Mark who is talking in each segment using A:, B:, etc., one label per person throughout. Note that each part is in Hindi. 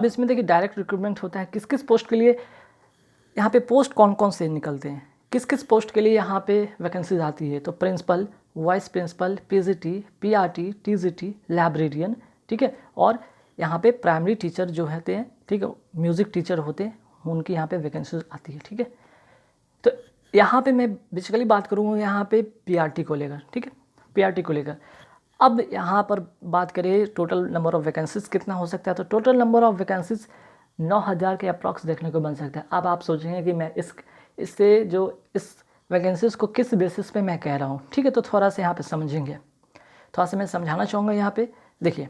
A: अब इसमें देखिए डायरेक्ट रिक्रूटमेंट होता है, किस किस पोस्ट के लिए यहाँ पे पोस्ट कौन कौन से निकलते हैं, किस किस पोस्ट के लिए यहाँ पे वैकेंसीज आती है। तो principal, vice principal, PGT, PRT, TGT, librarian, ठीक है। और यहाँ पे प्राइमरी टीचर जो होते हैं, ठीक है, म्यूज़िक टीचर होते हैं, उनकी यहाँ पे वैकेंसीज आती है, ठीक है। तो यहाँ पे मैं बेसिकली बात करूँगा यहाँ पे पीआरटी को लेकर, ठीक है, पीआरटी को लेकर। अब यहाँ पर बात करें टोटल नंबर ऑफ़ वैकेंसीज कितना हो सकता है, तो टोटल नंबर ऑफ़ वैकेंसीज 9000 के अप्रॉक्स देखने को बन सकता है। अब आप सोचेंगे कि मैं इससे जो इस वैकेंसीज को किस बेसिस पे मैं कह रहा हूँ, ठीक है। तो थोड़ा सा यहाँ पे समझेंगे, थोड़ा सा मैं समझाना चाहूँगा यहाँ पे। देखिए,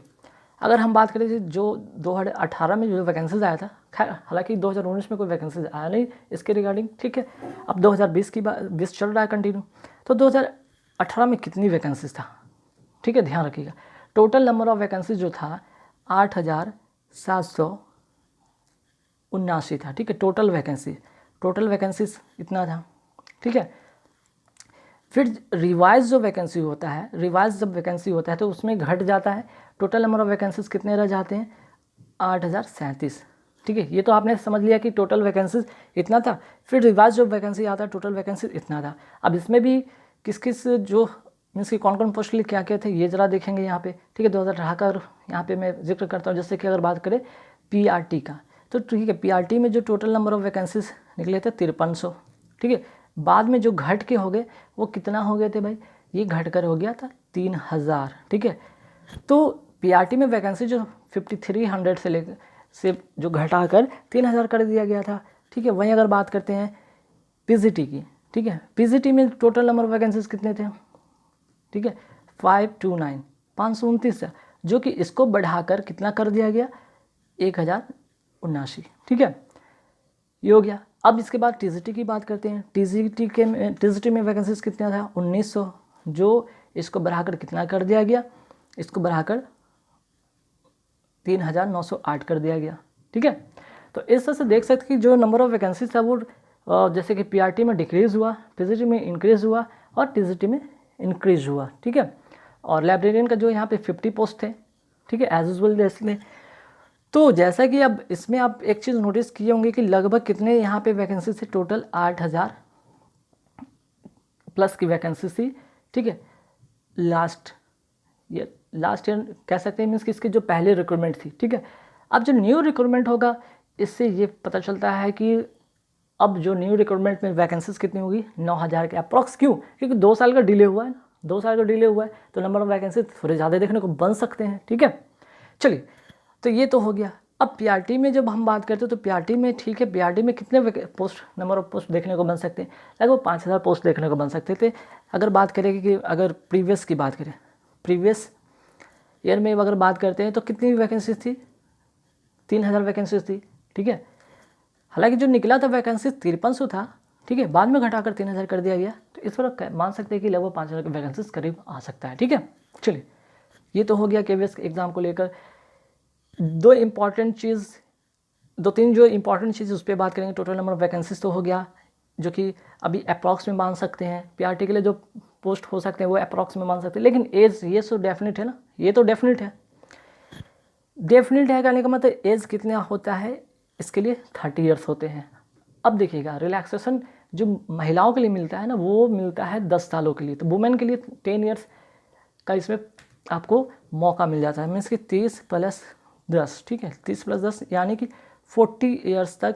A: अगर हम बात करें जो 2018 में जो वैकेंसीज आया था, खैर हालांकि 2019 में कोई वैकेंसीज आया नहीं इसके रिगार्डिंग, ठीक है। अब 2020 की बात 20 चल रहा है कंटिन्यू, तो 2018 में कितनी वैकेंसीज था, ठीक है, ध्यान रखिएगा। टोटल नंबर ऑफ़ वैकेंसीज जो था 8779 था, ठीक है। टोटल वैकेंसीज इतना था, ठीक है। फिर रिवाइज जो वैकेंसी होता है, रिवाइज जब वैकेंसी होता है तो उसमें घट जाता है। टोटल नंबर ऑफ़ वैकेंसीज कितने रह जाते हैं, 8037, ठीक है। ये तो आपने समझ लिया कि टोटल वैकेंसीज इतना था। फिर रिवाइज जो वैकेंसी आता है, टोटल वैकेंसीज इतना था। अब इसमें भी किस किस जो मीन्स कि कौन कौन पोस्ट के लिए क्या क्या थे ये ज़रा देखेंगे यहाँ पे, ठीक है। 2018 का यहाँ पे मैं जिक्र करता हूँ। जैसे कि अगर बात करें पीआरटी का, तो ठीक है, पीआरटी में जो टोटल नंबर ऑफ़ वैकेंसीज निकले थे 5300, ठीक है। बाद में जो घट के हो गए वो कितना हो गए थे भाई, ये घट कर हो गया था 3000, ठीक है। तो पीआरटी में वैकेंसी जो 5300 से लेकर से जो घटा कर 3000 कर दिया गया था, ठीक है। वहीं अगर बात करते हैं पीजीटी की, ठीक है, पीजीटी में टोटल नंबर ऑफ़ वैकेंसीज कितने थे, ठीक है, 529 था, जो कि इसको बढ़ाकर कितना कर दिया गया, 1079, ठीक है, ये हो गया। अब इसके बाद टीजीटी की बात करते हैं। टीजीटी में वैकेंसीज कितना था, 1900, जो इसको बढ़ाकर कितना कर दिया गया, इसको बढ़ाकर 3908 कर दिया गया, ठीक है। तो इस तरह से देख सकते कि जो नंबर ऑफ़ वैकेंसीज था वो जैसे कि पीआरटी में डिक्रीज़ हुआ, पीजीटी में इंक्रीज़ हुआ और टीजीटी में इंक्रीज़ हुआ, ठीक है। और लाइब्रेरियन का जो यहाँ पे 50 पोस्ट थे, ठीक है, एज यूजुअल जैसे। तो जैसा कि अब इसमें आप एक चीज़ नोटिस किए होंगे कि लगभग कितने यहाँ पे वैकेंसी थी, टोटल 8000 प्लस की वैकेंसी थी, ठीक है। लास्ट ईयर कह सकते हैं, मीन्स कि इसकी जो पहले रिक्रूटमेंट थी, ठीक है। अब जो न्यू रिक्रूटमेंट होगा इससे ये पता चलता है कि अब जो न्यू रिक्रूटमेंट में वैकेंसीज कितनी होगी, 9000 के अप्रॉक्स। क्यों, क्योंकि 2 साल का डिले हुआ है ना, 2 साल का डिले हुआ है, तो नंबर ऑफ वैकेंसी थोड़े ज़्यादा देखने को बन सकते हैं, ठीक है। चलिए, तो ये तो हो गया। अब पीआरटी में जब हम बात करते हैं तो पीआरटी में, ठीक है, पीआरटी में कितने पोस्ट नंबर ऑफ पोस्ट देखने को बन सकते हैं, लगभग 5000 पोस्ट देखने को बन सकते थे। अगर बात करें कि अगर प्रीवियस की बात करें, प्रीवियस ईयर में अगर बात करते हैं तो कितनी वैकेंसीज थी, 3000 वैकेंसीज थी, ठीक है। हालांकि जो निकला था वैकेंसी 5300 था, ठीक है, बाद में घटाकर 3000 कर दिया गया। तो इस पर मान सकते हैं कि लगभग 5000 की वैकेंसीज करीब आ सकता है, ठीक है। चलिए, ये तो हो गया केवीएस एग्ज़ाम को लेकर। दो तीन जो इंपॉर्टेंट चीज़ उस पर बात करेंगे। टोटल नंबर ऑफ वैकेंसीज तो हो गया, जो कि अभी अप्रॉक्स में मान सकते हैं। पीआरटी के लिए जो पोस्ट हो सकते हैं वो अप्रॉक्स में मान सकते हैं, लेकिन एज ये तो डेफिनेट है ना, ये तो डेफिनेट है। कहने का मतलब एज कितना होता है इसके लिए, 30 ईयर्स होते हैं। अब देखिएगा, रिलैक्सेशन जो महिलाओं के लिए मिलता है ना, वो मिलता है 10 सालों के लिए। तो वुमेन के लिए 10 ईयर्स का इसमें आपको मौका मिल जाता है, मीन्स कि 30 + 10, ठीक है, 30 + 10 यानी कि 40 ईयर्स तक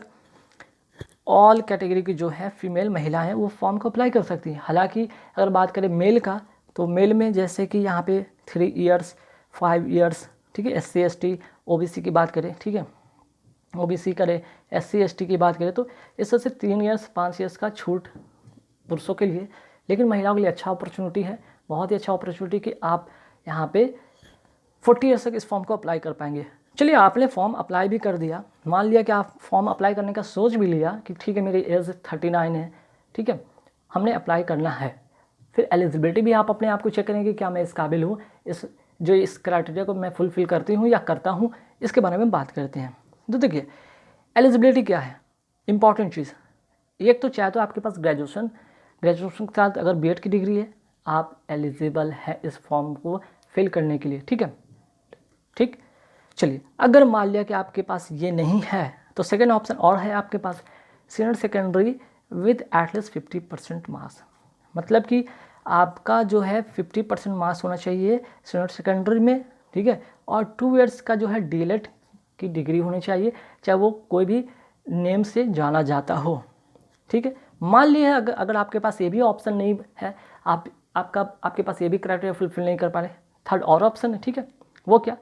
A: ऑल कैटेगरी की जो है फीमेल महिलाएं वो फॉर्म को अप्लाई कर सकती हैं। हालांकि अगर बात करें मेल का, तो मेल में जैसे कि यहाँ पे 3 ईयर्स, 5 ईयर्स, ठीक है, SC ST OBC की बात करें, ठीक है, OBC करें, SC ST की बात करें, तो इस तरह से 3 ईयर्स 5 ईयर्स का छूट पुरुषों के लिए। लेकिन महिलाओं के लिए अच्छा अपॉर्चुनिटी है, बहुत ही अच्छा अपॉर्चुनिटी कि आप यहाँ पे 40 ईयर्स तक इस फॉर्म को अप्लाई कर पाएंगे। चलिए, आपने फॉर्म अप्लाई भी कर दिया, मान लिया कि आप फॉर्म अप्लाई करने का सोच भी लिया कि ठीक है मेरी एज 39 है, ठीक है, हमने अप्लाई करना है। फिर एलिजिबिलिटी भी आप अपने आप को चेक करेंगे, क्या मैं इस काबिल हूँ, इस क्राइटेरिया को मैं फुलफिल करती हूँ या करता हूँ, इसके बारे में बात करते हैं। तो देखिए, एलिजिबिलिटी क्या है, इंपॉर्टेंट चीज़। एक तो चाहे तो आपके पास ग्रेजुएशन के साथ अगर बीएड की डिग्री है, आप एलिजिबल है इस फॉर्म को फिल करने के लिए, ठीक है, ठीक। चलिए, अगर मान लिया कि आपके पास ये नहीं है तो सेकेंड ऑप्शन और है आपके पास, senior secondary with at least 50% marks. मतलब कि आपका जो है 50% मार्क्स होना चाहिए सीनियर सेकेंडरी में, ठीक है, और 2 इयर्स का जो है डीएलएड की डिग्री होनी चाहिए, चाहे वो कोई भी नेम से जाना जाता हो, ठीक है। मान लिया अगर आपके पास ये भी ऑप्शन नहीं है, आपके पास ये भी क्राइटेरिया फुलफिल नहीं कर पा रहे, थर्ड और ऑप्शन है, ठीक है, वो क्या,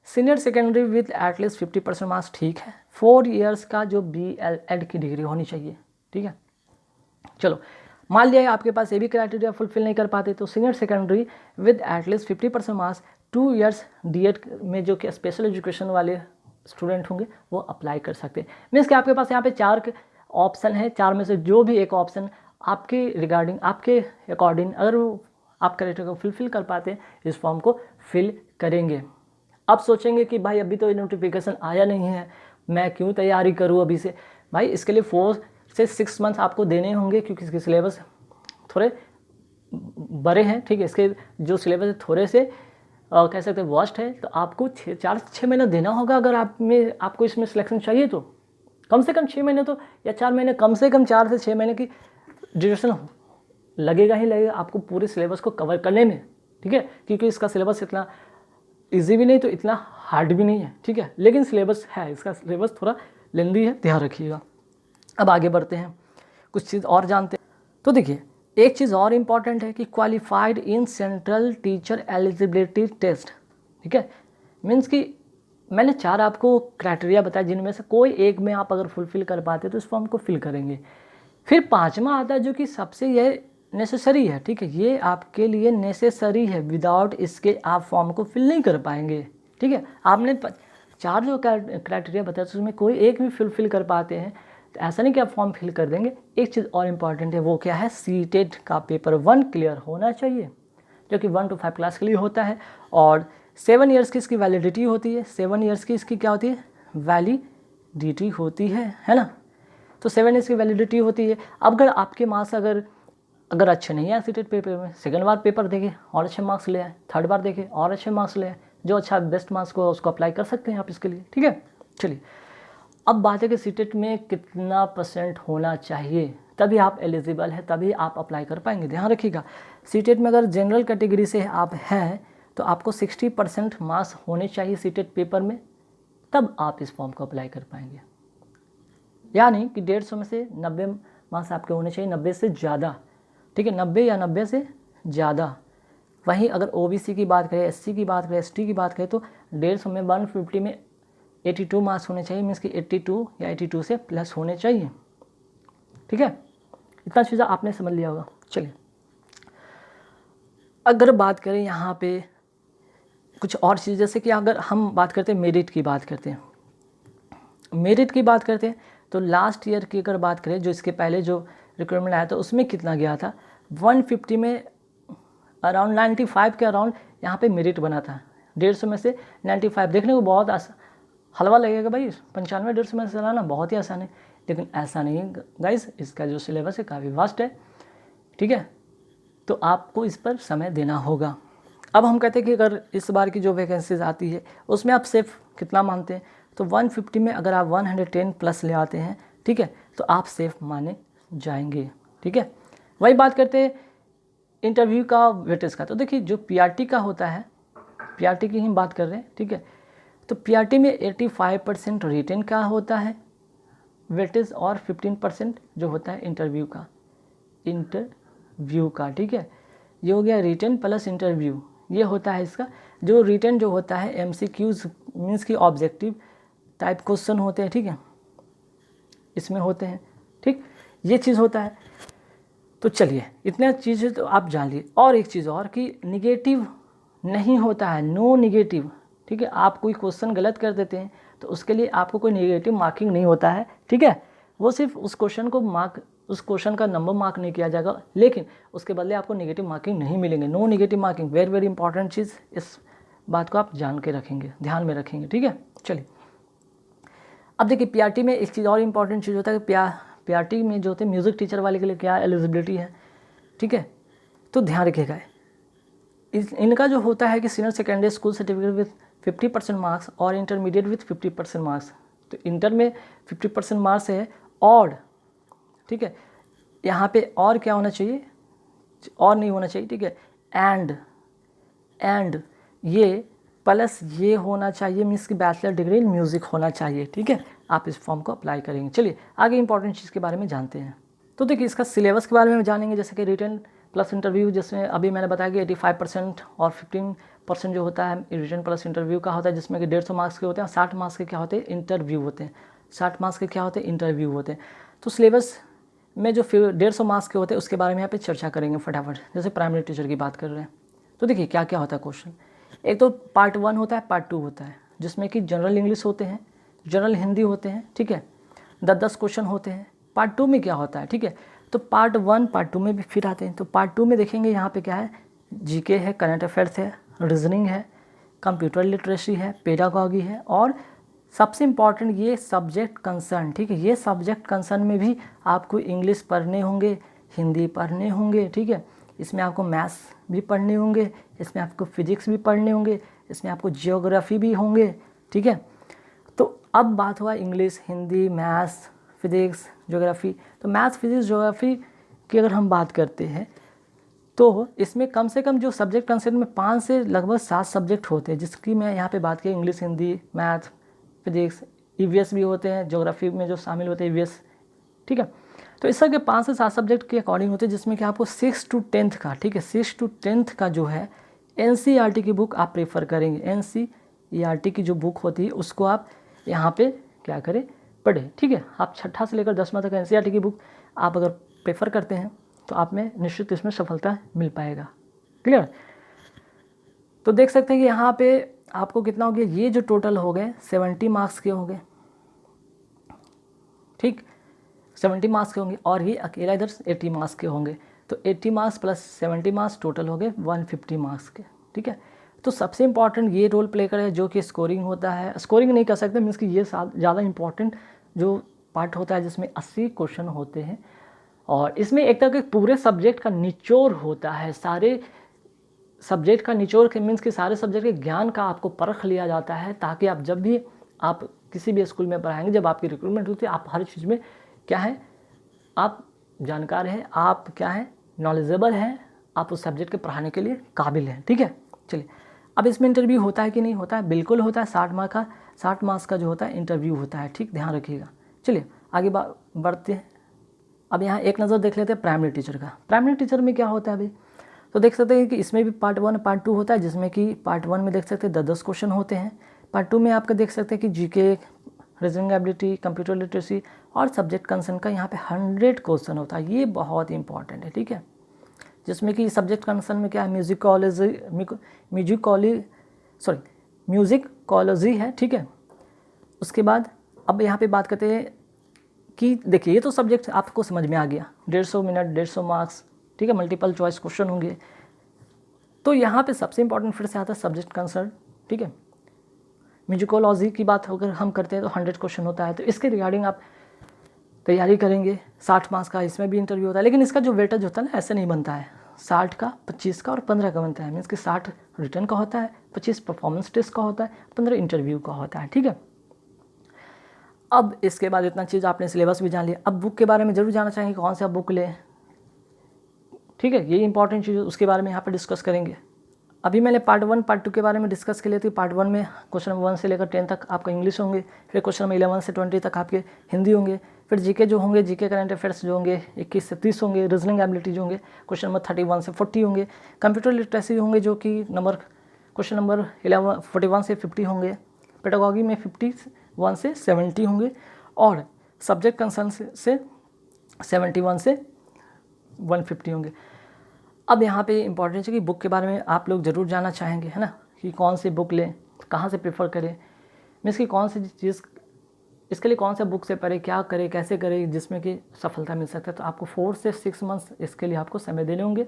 A: senior secondary with at least 50% marks, ठीक है, 4 इयर्स का जो BLED की डिग्री होनी चाहिए, ठीक है। चलो, मान लिया आपके पास ये भी क्राइटेरिया फुलफिल नहीं कर पाते तो senior secondary with at least 50% marks, 2 years DED में जो कि स्पेशल एजुकेशन वाले स्टूडेंट होंगे वो अप्लाई कर सकते हैं। मीन्स कि आपके पास यहाँ पे 4 ऑप्शन है, 4 में से जो भी एक ऑप्शन आपके रिगार्डिंग, आपके अकॉर्डिंग, अगर आप क्राइटेरिया को फुलफिल कर पाते हैं इस फॉर्म को फिल करेंगे। अब सोचेंगे कि भाई अभी तो नोटिफिकेशन आया नहीं है, मैं क्यों तैयारी करूँ अभी से। भाई इसके लिए 4 से 6 मंथ्स आपको देने होंगे, क्योंकि इसके सिलेबस थोड़े बड़े हैं, ठीक है, इसके जो सिलेबस थोड़े से कह सकते हैं वर्स्ट है, तो आपको 4 से 6 महीना देना होगा। अगर आपको इसमें सिलेक्शन चाहिए तो कम से कम 6 महीने तो, या 4 महीने, कम से कम 4 से 6 महीने की ड्यूरेशन लगेगा ही लगेगा आपको पूरे सिलेबस को कवर करने में, ठीक है, क्योंकि इसका सिलेबस इतना ईजी भी नहीं तो इतना हार्ड भी नहीं है, ठीक है, लेकिन सिलेबस है, इसका सिलेबस थोड़ा लेंदी है, ध्यान रखिएगा। अब आगे बढ़ते हैं, कुछ चीज़ और जानते हैं। तो देखिए, एक चीज़ और इम्पॉर्टेंट है कि qualified in central teacher eligibility test, ठीक है, मीन्स कि मैंने 4 आपको क्राइटेरिया बताया, जिनमें से कोई एक में आप अगर फुलफिल कर पाते तो इस फॉर्म को फिल करेंगे। फिर 5वां आता है जो कि सबसे यह नेसेसरी है, ठीक है, ये आपके लिए नेसेसरी है, विदाउट इसके आप फॉर्म को फिल नहीं कर पाएंगे, ठीक है। आपने 4 जो क्राइटेरिया बताया उसमें कोई एक भी फुलफिल कर पाते हैं तो ऐसा नहीं कि आप फॉर्म फिल कर देंगे। एक चीज़ और इम्पॉर्टेंट है, वो क्या है, सीटेट का पेपर 1 क्लियर होना चाहिए, जो कि 1 to 5 क्लास के लिए होता है, और 7 इयर्स की इसकी वैलिडिटी होती है। 7 इयर्स की इसकी क्या होती है, वैलिडिटी होती है ना, तो 7 इयर्स की वैलिडिटी होती है। अब अगर आपके मार्क्स अगर अच्छे नहीं आए सीटेट पेपर में, सेकंड बार पेपर देंगे और अच्छे मार्क्स ले आए, थर्ड बार देखे और अच्छे मार्क्स ले आए, जो अच्छा बेस्ट मार्क्स को उसको अप्लाई कर सकते हैं आप इसके लिए, ठीक है। चलिए, अब बात है कि सीटेट में कितना % होना चाहिए, तभी आप एलिजिबल है, तभी आप अप्लाई कर पाएंगे। ध्यान रखिएगा, सीटेट में अगर जनरल कैटेगरी से आप हैं तो आपको 60% मार्क्स होने चाहिए सीटेट पेपर में, तब आप इस फॉर्म को अप्लाई कर पाएंगे। यानी कि 150 में से 90 मार्क्स आपके होने चाहिए, 90 से ज़्यादा, ठीक है, 90 या 90 से ज़्यादा। वहीं अगर OBC की बात करें, SC की बात करें, ST की बात करें तो 150 में 150 में 82 मार्क्स होने चाहिए, मीन्स कि 82 या 82 से प्लस होने चाहिए, ठीक है। इतना चीज़ आपने समझ लिया होगा। चलिए, अगर बात करें यहाँ पे कुछ और चीज़, जैसे कि अगर हम बात करते हैं मेरिट की बात करते हैं, मेरिट की बात करते हैं तो लास्ट ईयर की अगर बात करें, जो इसके पहले जो रिक्वायरमेंट आया था उसमें कितना गया था, 150 में अराउंड 95 के अराउंड यहाँ पे मेरिट बना था। 150 में से 95 देखने को बहुत हलवा लगेगा भाई, 95 150 में से लाना बहुत ही आसान है, लेकिन ऐसा नहीं है गाइस, इसका जो सिलेबस है काफ़ी वास्ट है, ठीक है, तो आपको इस पर समय देना होगा। अब हम कहते हैं कि अगर इस बार की जो वैकेंसीज आती है उसमें आप सेफ कितना मानते हैं, तो 150 में अगर आप 110 प्लस ले आते हैं, ठीक है, तो आप सेफ माने जाएंगे, ठीक है। वही बात करते हैं इंटरव्यू का वेटेज का, तो देखिए जो PRT का होता है, PRT की ही बात कर रहे हैं, ठीक है, तो PRT में 85% रिटन का होता है वेटेज, और 15% जो होता है इंटरव्यू का, ठीक है। ये हो गया रिटन प्लस इंटरव्यू, ये होता है इसका। जो रिटन जो होता है MCQs मीन्स की ऑब्जेक्टिव टाइप क्वेश्चन होते हैं, ठीक है, इसमें होते हैं, ठीक, ये चीज़ होता है। तो चलिए, इतने चीज़ें तो आप जान लिए। और एक चीज़ और कि निगेटिव नहीं होता है, नो निगेटिव, ठीक है। आप कोई क्वेश्चन गलत कर देते हैं तो उसके लिए आपको कोई निगेटिव मार्किंग नहीं होता है, ठीक है, वो सिर्फ उस क्वेश्चन का नंबर मार्क नहीं किया जाएगा, लेकिन उसके बदले आपको नेगेटिव मार्किंग नहीं मिलेंगे। No negative marking, very very important चीज़, इस बात को आप जान के रखेंगे, ध्यान में रखेंगे, ठीक है। चलिए, अब देखिए PRT में एक चीज़ और इम्पॉर्टेंट चीज़ होता है कि PRT में जो होते हैं म्यूज़िक टीचर वाले के लिए क्या एलिजिबिलिटी है, ठीक है, तो ध्यान रखिएगा। इनका जो होता है कि senior secondary school certificate with 50% marks और इंटरमीडिएट विथ 50% मार्क्स। तो इंटर में 50% मार्क्स है और, ठीक है, यहाँ पे और क्या होना चाहिए, और नहीं होना चाहिए, ठीक है, एंड ये प्लस ये होना चाहिए, मीन्स की बैचलर डिग्री इन म्यूज़िक होना चाहिए, ठीक है। आप इस फॉर्म को अप्लाई करेंगे। चलिए आगे इंपॉर्टेंट चीज़ के बारे में जानते हैं। तो देखिए इसका सिलेबस के बारे में जानेंगे, जैसे कि रिटन प्लस इंटरव्यू, जिसमें अभी मैंने बताया कि 85% और 15% जो होता है रिटन प्लस इंटरव्यू का होता है, जिसमें कि 150 मार्क्स के होते हैं, 60 मार्क्स के क्या होते हैं, इंटरव्यू होते हैं, 60 मार्क्स के क्या होते हैं, इंटरव्यू होते हैं। तो सिलेबस में जो 150 मार्क्स के होते हैं उसके बारे में यहाँ पे चर्चा करेंगे फटाफट। जैसे प्राइमरी टीचर की बात कर रहे हैं तो देखिए क्या क्या होता है क्वेश्चन। एक तो पार्ट 1 होता है, पार्ट 2 होता है, जिसमें कि जनरल इंग्लिश होते हैं, जनरल हिंदी होते हैं, ठीक है, 10-10 क्वेश्चन होते हैं। पार्ट 2 में क्या होता है, ठीक है, तो पार्ट 1 पार्ट 2 में भी फिर आते हैं। तो पार्ट 2 में देखेंगे यहाँ पे क्या है, जीके है, करंट अफेयर्स है, रीजनिंग है, कंप्यूटर लिटरेसी है, पेडागॉगी है, और सबसे इम्पॉर्टेंट ये सब्जेक्ट कंसर्न, ठीक है, ये सब्जेक्ट कंसर्न में भी आपको इंग्लिश पढ़ने होंगे, हिंदी पढ़ने होंगे, ठीक है, इसमें आपको मैथ्स भी पढ़ने होंगे, इसमें आपको फिजिक्स भी पढ़ने होंगे, इसमें आपको जियोग्राफी भी होंगे, ठीक है। तो अब बात हुआ English, Hindi, maths, physics, geography. तो मैथ्स, फिजिक्स, ज्योग्राफी की अगर हम बात करते हैं तो इसमें कम से कम जो सब्जेक्ट कंसर्न में 5 से लगभग 7 सब्जेक्ट होते हैं, जिसकी मैं यहाँ पे बात की English, Hindi, math, physics, EVS भी होते हैं, ज्योग्राफी में जो शामिल होते हैं ईवीएस, ठीक है। तो इस तरह के 5 से 7 सब्जेक्ट के अकॉर्डिंग होते हैं, जिसमें कि आपको 6 to 10th का, ठीक है, 6 to 10th का जो है एनसीईआरटी की बुक आप प्रेफर करेंगे। एनसीईआरटी की जो बुक होती है उसको आप यहाँ पे क्या करें, पढ़ें, ठीक है। आप छठा से लेकर 10वां तक एनसीईआरटी की बुक आप अगर प्रेफर करते हैं तो आप में निश्चित इसमें सफलता मिल पाएगा। क्लियर। तो देख सकते हैं कि यहाँ पे आपको कितना हो गया, ये जो टोटल हो गए 70 मार्क्स के हो गए, ठीक, 70 मार्क्स के होंगे, और ये अकेला इधर 80 मार्क्स के होंगे। तो 80 मार्क्स प्लस 70 मार्क्स टोटल हो गए 150 मार्क्स के, ठीक है। तो सबसे इंपॉर्टेंट ये रोल प्ले करे जो कि स्कोरिंग होता है, स्कोरिंग नहीं कर सकते, मीन्स कि ये ज़्यादा इंपॉर्टेंट जो पार्ट होता है जिसमें 80 क्वेश्चन होते हैं, और इसमें एक तरह के पूरे सब्जेक्ट का निचोड़ होता है, सारे सब्जेक्ट का निचोड़ के मीन्स कि सारे सब्जेक्ट के ज्ञान का आपको परख लिया जाता है, ताकि आप जब भी आप किसी भी स्कूल में पढ़ाएंगे, जब आपकी रिक्रूटमेंट होती है, आप हर चीज़ में क्या है, आप जानकार हैं, आप क्या है, नॉलेजेबल हैं, आप उस सब्जेक्ट के पढ़ाने के लिए काबिल हैं, ठीक है। चलिए अब इसमें इंटरव्यू होता है कि नहीं होता है, बिल्कुल होता है, 60 मार्क्स का जो होता है इंटरव्यू होता है, ठीक, ध्यान रखिएगा। चलिए आगे बढ़ते हैं। अब यहाँ एक नज़र देख लेते हैं प्राइमरी टीचर का। प्राइमरी टीचर में क्या होता है अभी, तो देख सकते हैं कि इसमें भी पार्ट 1 पार्ट 2 होता है, जिसमें कि पार्ट 1 में देख सकते हैं 10-10 क्वेश्चन होते हैं, पार्ट 2 में आपका देख सकते हैं कि GK, reasoning ability, computer literacy और सब्जेक्ट कंसर्न का यहाँ पे 100 क्वेश्चन होता है। ये बहुत इंपॉर्टेंट है, ठीक है, जिसमें कि सब्जेक्ट कंसर्न में क्या है, म्यूजिकॉलॉजी है, ठीक है। उसके बाद अब यहाँ पे बात करते हैं कि देखिए ये तो सब्जेक्ट आपको समझ में आ गया, 150 मिनट 150 मार्क्स, ठीक है, मल्टीपल चॉइस क्वेश्चन होंगे। तो यहाँ पे सबसे इंपॉर्टेंट फिर से आता है सब्जेक्ट कंसर्न, ठीक है। म्यूजिकोलॉजी की बात अगर हम करते हैं तो 100 क्वेश्चन होता है, तो इसके रिगार्डिंग आप तैयारी करेंगे। 60 मार्क्स का इसमें भी इंटरव्यू होता है, लेकिन इसका जो वेटेज होता है ना ऐसे नहीं बनता है, 60 का, 25 का और 15 का बनता है, मीन्स कि 60 रिटर्न का होता है, 25 परफॉर्मेंस टेस्ट का होता है, 15 इंटरव्यू का होता है, ठीक है। अब इसके बाद इतना चीज़ आपने सिलेबस भी जान लिया, अब बुक के बारे में जरूर जानना चाहेंगे, कौन सा बुक लें, ठीक है, ये इंपॉर्टेंट चीज़ उसके बारे में यहाँ पर डिस्कस करेंगे। अभी मैंने पार्ट 1 पार्ट 2 के बारे में डिस्कस कर लिए थे। पार्ट 1 में क्वेश्चन नंबर 1 से लेकर 10 तक आपका इंग्लिश होंगे, फिर क्वेश्चन नंबर 11 से 20 तक आपके हिंदी होंगे, फिर जीके जो होंगे, जीके करंट अफेयर्स जो होंगे 21 से 30 होंगे, रीजनिंग एबिलिटी जो होंगे क्वेश्चन नंबर 31 से 40 होंगे, कंप्यूटर लिटरेसी होंगे जो कि क्वेश्चन नंबर 41 से 50 होंगे, पेडागॉगी में 51 से 70 होंगे, और सब्जेक्ट कंसर्न से 71 से 150 होंगे। अब यहाँ पे इंपॉर्टेंट है कि बुक के बारे में आप लोग ज़रूर जानना चाहेंगे, है ना, कि कौन सी बुक लें, कहाँ से प्रेफर करें, मीन्स कि कौन सी चीज़, इसके लिए कौन सा बुक से पढ़े, क्या करें, कैसे करें जिसमें कि सफलता मिल सकता है। तो आपको 4 से 6 मंथ्स इसके लिए आपको समय देने होंगे।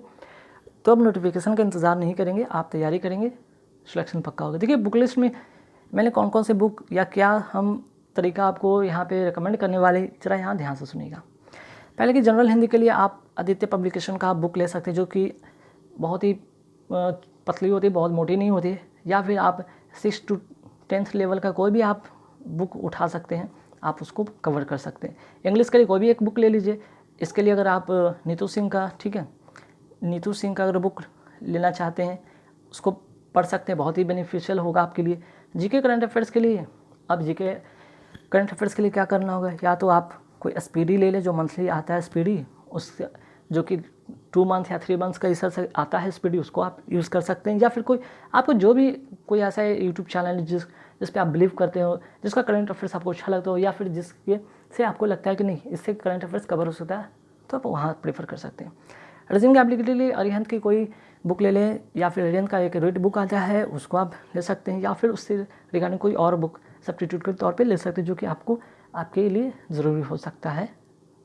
A: तो अब नोटिफिकेशन का इंतज़ार नहीं करेंगे, आप तैयारी करेंगे, सिलेक्शन पक्का होगा। देखिए बुक लिस्ट में मैंने कौन कौन से बुक या क्या हम तरीका आपको यहाँ पे रिकमेंड करने वाले, जरा यहाँ ध्यान से सुनिएगा। पहले कि जनरल हिंदी के लिए आप आदित्य पब्लिकेशन का आप बुक ले सकते हैं, जो कि बहुत ही पतली होती है, बहुत मोटी नहीं होती है, या फिर आप 6 to 10th लेवल का कोई भी आप बुक उठा सकते हैं, आप उसको कवर कर सकते हैं। इंग्लिश के लिए कोई भी एक बुक ले लीजिए। इसके लिए अगर आप नीतू सिंह का, ठीक है, नीतू सिंह का अगर बुक लेना चाहते हैं उसको पढ़ सकते हैं, बहुत ही बेनिफिशियल होगा आपके लिए। जीके करंट अफेयर्स के लिए, अब जीके करंट अफेयर्स के लिए क्या करना होगा, या तो आप कोई स्पीडी ले लें जो मंथली आता है स्पीडी, उस जो कि 2 मंथ या 3 मंथ्स का हिसाब से आता है स्पीडी, उसको आप यूज़ कर सकते हैं। या फिर कोई आपको जो भी कोई ऐसा यूट्यूब चैनल जिस पे आप बिलीव करते हो, जिसका करंट अफेयर्स आपको अच्छा लगता हो, या फिर जिसके से आपको लगता है कि नहीं इससे करंट अफेयर्स कवर हो सकता है, तो आप वहाँ प्रेफर कर सकते हैं। रीजनिंग एबिलिटी के लिए अरिहंत की कोई बुक ले लें, या फिर अरिहंत का एक रीड बुक आता है उसको आप ले सकते हैं, या फिर उससे रिगार्डिंग कोई और बुक सब्स्टिट्यूट के तौर पे ले सकते हैं जो कि आपको आपके लिए ज़रूरी हो सकता है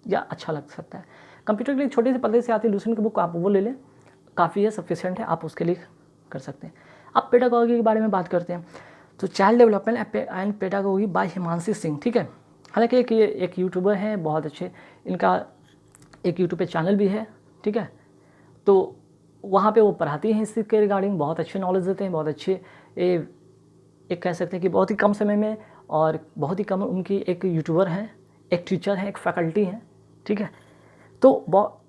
A: या अच्छा लग सकता है। कंप्यूटर के लिए छोटी सी पतली से आती है लूसेंट की बुक, आप वो ले लें, काफ़ी है, सफिशिएंट है, आप उसके लिए कर सकते हैं। अब पेडागोगी के बारे में बात करते हैं, तो child development and pedagogy by Himanshi Singh, ठीक है। हालांकि एक यूट्यूबर हैं बहुत अच्छे, इनका एक यूट्यूब पे चैनल भी है, ठीक है, तो वहाँ पे वो पढ़ाती हैं इसी के रिगार्डिंग, बहुत अच्छे नॉलेज देते हैं, बहुत अच्छे एक कह सकते हैं कि बहुत ही कम समय में और बहुत ही कम उनकी एक यूट्यूबर हैं, एक टीचर हैं, एक फैकल्टी हैं, ठीक है। तो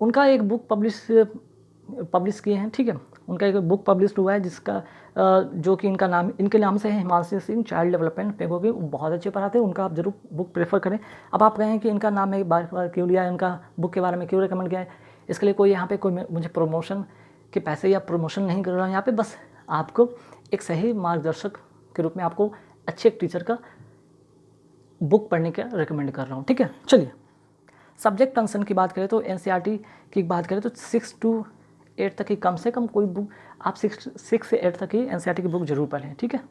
A: उनका एक बुक पब्लिश किए हैं, ठीक है, उनका एक बुक पब्लिश हुआ है जिसका जो कि इनके नाम से है, Himanshi Singh, child development pedagogy. बहुत अच्छे पढ़ाते हैं, उनका आप ज़रूर बुक प्रेफर करें। अब आप कहें कि इनका नाम मैं बार बार क्यों लिया है, इनका बुक के बारे में क्यों रिकमेंड किया है, इसके लिए कोई यहाँ पे कोई मुझे प्रमोशन के पैसे या प्रमोशन नहीं कर रहा हूँ यहाँ पे, बस आपको एक सही मार्गदर्शक के रूप में आपको अच्छे एक टीचर का बुक पढ़ने का रिकमेंड कर रहा हूँ, ठीक है। चलिए सब्जेक्ट कंसर्न की बात करें तो एनसीईआरटी की बात करें तो 6 to 8 तक की कम से कम कोई बुक आप 6 से 8 तक ही एनसीईआरटी की बुक जरूर पढ़ें, ठीक है।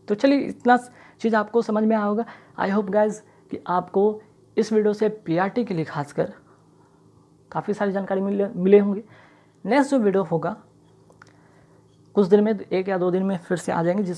A: तो चलिए इतना चीज़ आपको समझ में आया होगा। आई होप गाइज कि आपको इस वीडियो से पीआरटी के लिए खासकर काफ़ी सारी जानकारी मिले होंगी। नेक्स्ट जो वीडियो होगा कुछ दिन में, 1 या 2 दिन में फिर से आ जाएंगे,